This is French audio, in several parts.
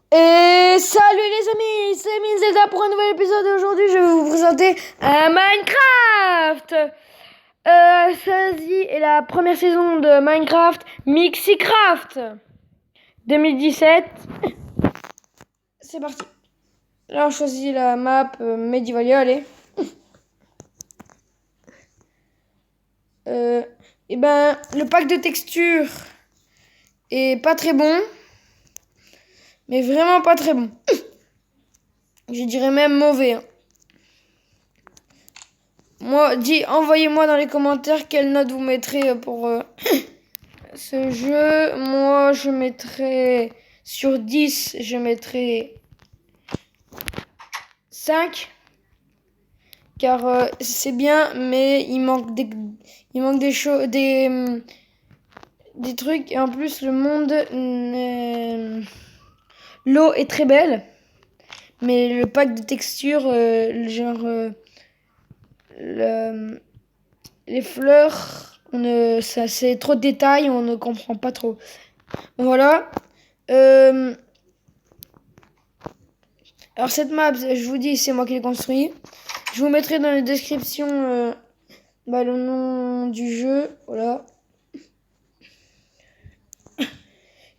Et salut les amis, c'est Minzelda pour un nouvel épisode. Aujourd'hui, je vais vous présenter un Minecraft. Celle-ci est la première saison de Minecraft Mixicraft 2017. C'est parti. Là, on choisit la map Medievalia, allez. Et ben, le pack de textures est pas très bon, mais vraiment pas très bon. Je dirais même mauvais. Hein. Envoyez-moi dans les commentaires quelle note vous mettrez pour ce jeu. Moi, je mettrais sur 10, je mettrais 5. Car c'est bien, mais il manque des choses, des trucs. Et en plus, le monde, l'eau est très belle. Mais le pack de textures, les fleurs, ça c'est trop de détails, on ne comprend pas trop. Voilà. Alors cette map, je vous dis, c'est moi qui l'ai construit. Je vous mettrai dans la description le nom du jeu. Voilà.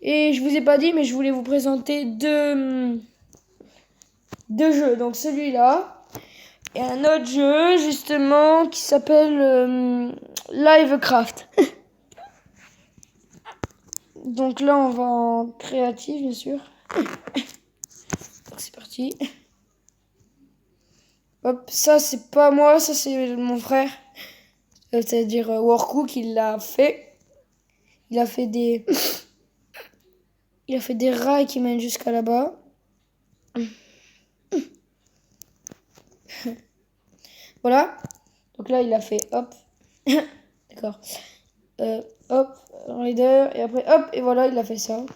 Et je vous ai pas dit, mais je voulais vous présenter deux jeux. Donc celui-là et un autre jeu justement qui s'appelle Livecraft. Donc là, on va en créatif, bien sûr. Donc c'est parti. Hop, ça c'est pas moi, ça c'est mon frère. C'est-à-dire Warcook, il l'a fait. Il a fait des... Il a fait des rails qui mènent jusqu'à là-bas. Voilà. Donc là, il a fait hop. D'accord. Hop, rider. Et après hop, et voilà, il a fait ça.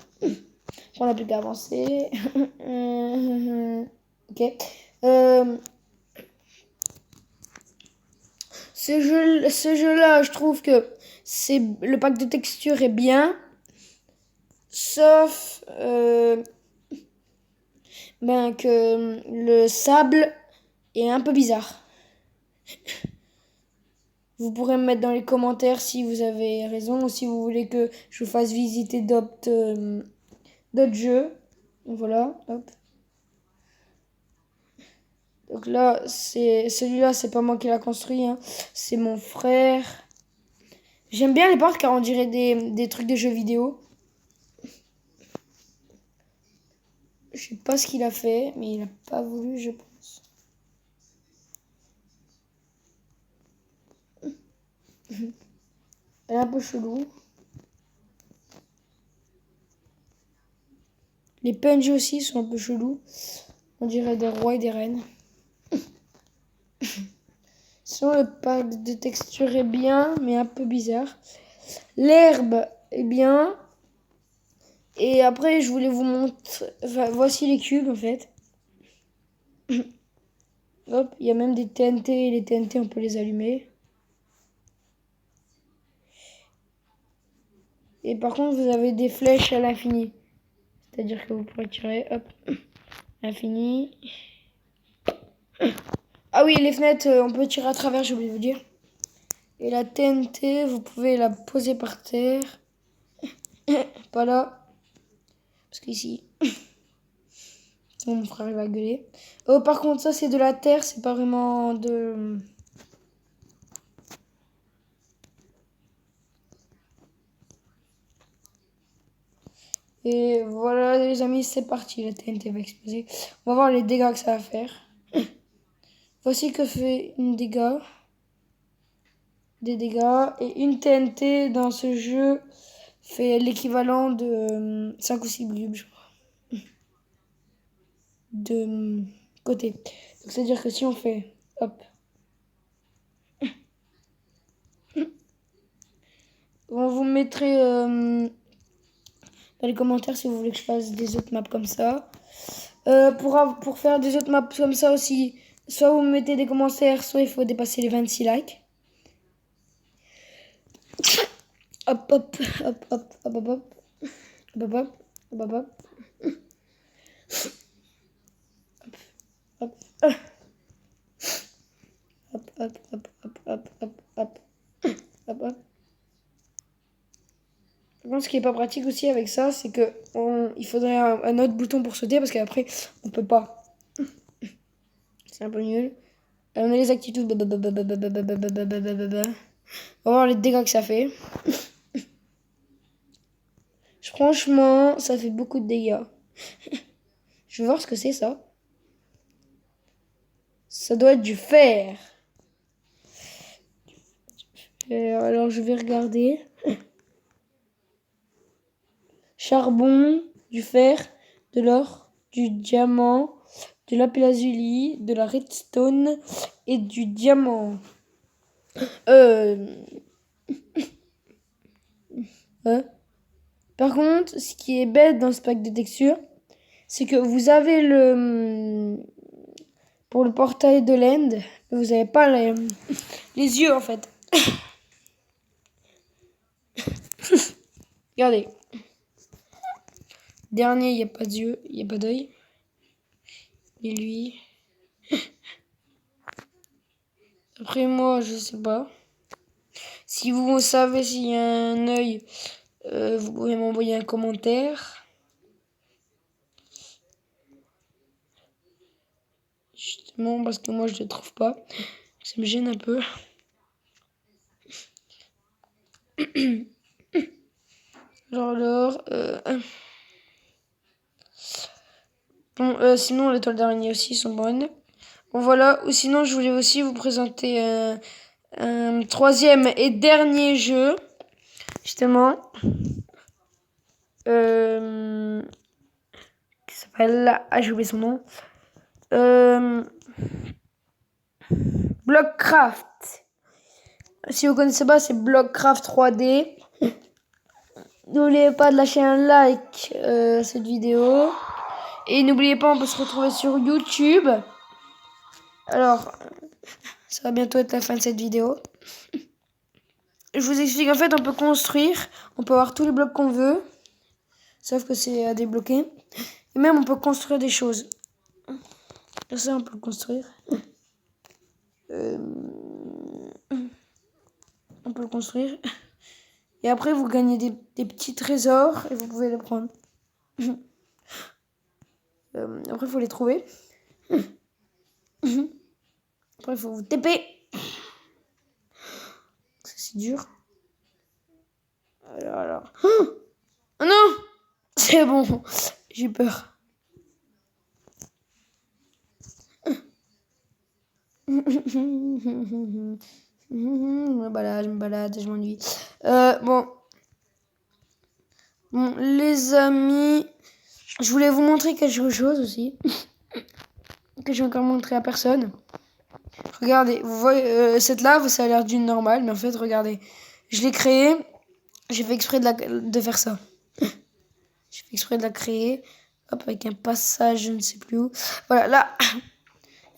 On n'a plus qu'à avancer. Ok. Ce jeu-là, je trouve que le pack de textures est bien. Sauf que le sable est un peu bizarre. Vous pourrez me mettre dans les commentaires si vous avez raison ou si vous voulez que je vous fasse visiter d'autres jeux. Voilà, hop. Donc là, celui-là, c'est pas moi qui l'a construit, hein. C'est mon frère. J'aime bien les portes car on dirait des trucs de jeux vidéo. Je sais pas ce qu'il a fait, mais il a pas voulu, je pense. Elle est un peu chelou. Les PNG aussi sont un peu chelous. On dirait des rois et des reines. Sinon, le pack de texture est bien, mais un peu bizarre. L'herbe est bien. Et après, je voulais vous montrer... Enfin, voici les cubes, en fait. Hop, il y a même des TNT. Et les TNT, on peut les allumer. Et par contre, vous avez des flèches à l'infini. C'est-à-dire que vous pourrez tirer, hop, l'infini. Ah oui, les fenêtres, on peut tirer à travers, j'ai oublié de vous dire. Et la TNT, vous pouvez la poser par terre. Pas là. Parce qu'ici... mon frère il va gueuler. Oh, par contre, ça c'est de la terre, c'est pas vraiment de... Et voilà les amis, c'est parti, la TNT va exploser. On va voir les dégâts que ça va faire. Voici que fait une dégât. Des dégâts. Et une TNT dans ce jeu fait l'équivalent de 5 ou 6 bulbes, je crois. De côté. Donc c'est-à-dire que si on fait... Hop. On vous mettrait dans les commentaires si vous voulez que je fasse des autres maps comme ça. Pour faire des autres maps comme ça aussi, soit vous me mettez des commentaires, soit il faut dépasser les 26 likes. Hop, hop, hop, hop, hop, hop, hop, hop, hop, hop, hop. hop. Hop, hop, hop, hop, hop, hop, hop. Hop, hop. Par contre, ce qui est pas pratique aussi avec ça, c'est que il faudrait un autre bouton pour sauter parce qu'après, on peut pas. C'est un peu nul. On a les actitudes. On va voir les dégâts que ça fait. Franchement, ça fait beaucoup de dégâts. Je vais voir ce que c'est ça. Ça doit être du fer. Alors je vais regarder. Charbon, du fer, de l'or, du diamant, de lapis-lazuli, de la redstone et du diamant. Par contre, ce qui est bête dans ce pack de textures, c'est que vous avez pour le portail de l'end, vous n'avez pas les yeux en fait. Regardez. Dernier, il n'y a pas d'yeux, il n'y a pas d'œil. Et lui. Après moi, je sais pas. Si vous savez s'il y a un œil, vous pouvez m'envoyer un commentaire. Justement, parce que moi, je ne le trouve pas. Ça me gêne un peu. Alors, bon, sinon, les toiles d'araignée aussi sont bonnes. Bon, voilà. Ou sinon, je voulais aussi vous présenter un troisième et dernier jeu. Justement. Qui s'appelle... Ah, j'ai oublié son nom. Blockcraft. Si vous connaissez pas, c'est Blockcraft 3D. N'oubliez pas de lâcher un like à cette vidéo. Et n'oubliez pas, on peut se retrouver sur YouTube. Alors, ça va bientôt être la fin de cette vidéo. Je vous explique, en fait, on peut construire. On peut avoir tous les blocs qu'on veut. Sauf que c'est à débloquer. Et même, on peut construire des choses. Ça, on peut le construire. On peut le construire. Et après, vous gagnez des petits trésors et vous pouvez les prendre. Après, il faut les trouver. Après, il faut vous TP. C'est dur. Alors. Oh non! C'est bon. J'ai peur. Je me balade, je m'ennuie. Bon, les amis, je voulais vous montrer quelque chose aussi que j'ai encore montré à personne. Regardez, vous voyez, cette lave, ça a l'air d'une normale, mais en fait, regardez, je l'ai créée, j'ai fait exprès de faire ça. J'ai fait exprès de la créer, hop, avec un passage, je ne sais plus où. Voilà, là,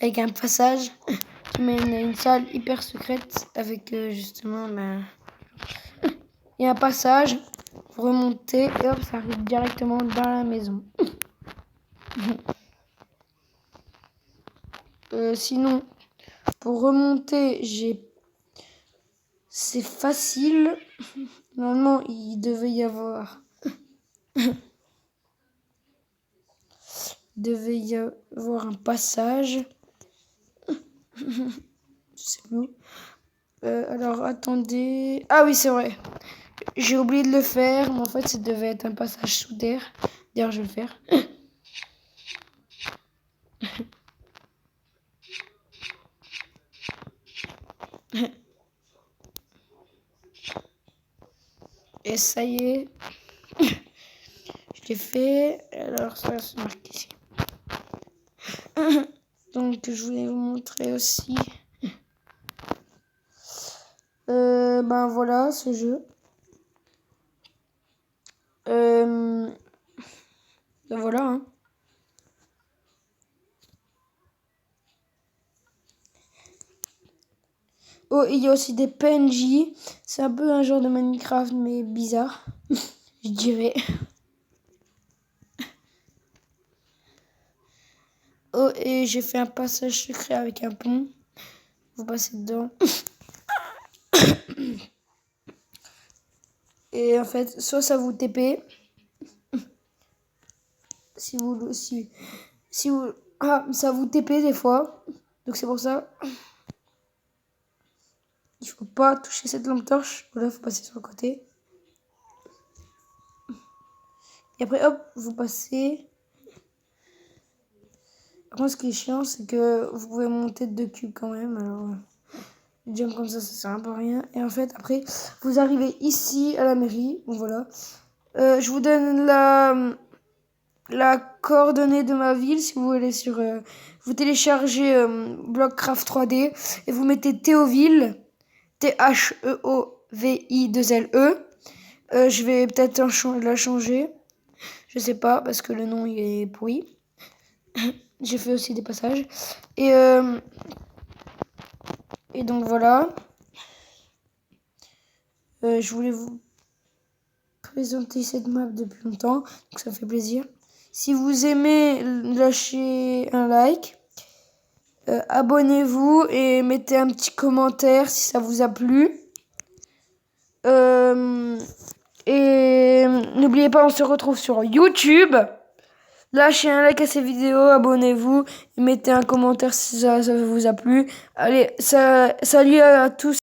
avec un passage qui mène à une salle hyper secrète avec justement, il y a un passage, vous remontez et hop, ça arrive directement dans la maison. Sinon, pour remonter, c'est facile. Normalement, il devait y avoir... un passage. Je sais plus. Alors, attendez... Ah oui, c'est vrai. J'ai oublié de le faire, mais en fait, ça devait être un passage sous terre. D'ailleurs, je vais le faire. Et ça y est. Je l'ai fait. Alors, ça, c'est marqué ici. Donc, je voulais vous montrer aussi. Ben voilà, ce jeu. Ben voilà, hein. Oh, il y a aussi des PNJ. C'est un peu un genre de Minecraft, mais bizarre, je dirais. Oh, et j'ai fait un passage secret avec un pont. Vous passez dedans. Et en fait, soit ça vous TP. Si vous... ça vous TP des fois. Donc c'est pour ça. Il faut pas toucher cette lampe torche. Voilà, faut passer sur le côté. Et après, hop, vous passez. Par contre, ce qui est chiant, c'est que vous pouvez monter de 2 cubes quand même. Alors, jump comme ça sert un peu à rien. Et en fait, après, vous arrivez ici à la mairie. Bon, voilà. Je vous donne la coordonnée de ma ville. Si vous voulez sur... vous téléchargez Blockcraft 3D et vous mettez Théoville. Theovi2le. Je vais peut-être la changer. Je sais pas, parce que le nom, il est pourri. J'ai fait aussi des passages. Et donc, voilà. Je voulais vous présenter cette map depuis longtemps. Donc, ça fait plaisir. Si vous aimez, lâchez un like. Abonnez-vous et mettez un petit commentaire si ça vous a plu. Et n'oubliez pas, on se retrouve sur YouTube. Lâchez un like à ces vidéos, abonnez-vous et mettez un commentaire si ça vous a plu. Allez, salut à tous.